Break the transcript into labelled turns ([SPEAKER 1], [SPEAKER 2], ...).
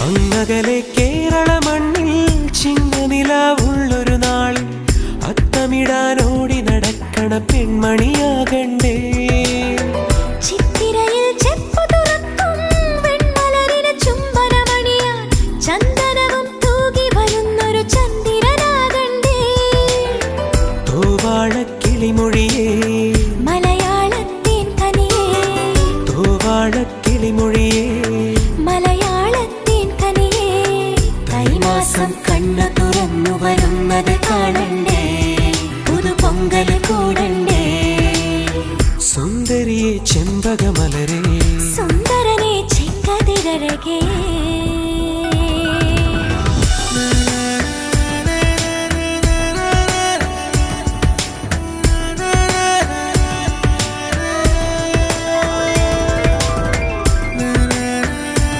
[SPEAKER 1] അങ്ങകലെ കേരള മണ്ണിൽ ചിങ്ങനിലാവുള്ളൊരു നാളിൽ അത്തമിടാനോടി നടക്കണ പെൺമണിയാകണ്ടേ.
[SPEAKER 2] ചിത്തിരയിൽ ചെപ്പു തുറക്കും വെൺമലരിന് ചുംബനമണിയാൻ ചന്ദനവും തൂകി വരുന്നൊരു ചന്ദ്രനാകണ്ടേ.
[SPEAKER 1] തൂവാളക്കിളിമൊഴിയേ
[SPEAKER 2] മലയാളത്തിൻ കനിയേ,
[SPEAKER 1] തൂവാളക്കിളിമൊഴിയേ
[SPEAKER 2] മലയാളത്തിൻ കനിയേ. തൈമാസം കണ്ണു തുറന്നു വരുന്നത് കാണണ്ടേ, പുതുപൊങ്കല് കൂടണ്ടേ.
[SPEAKER 1] സുന്ദരിയെ ചെമ്പകമലരേ,
[SPEAKER 2] സുന്ദരനെ ചെങ്കതിരഴകേ.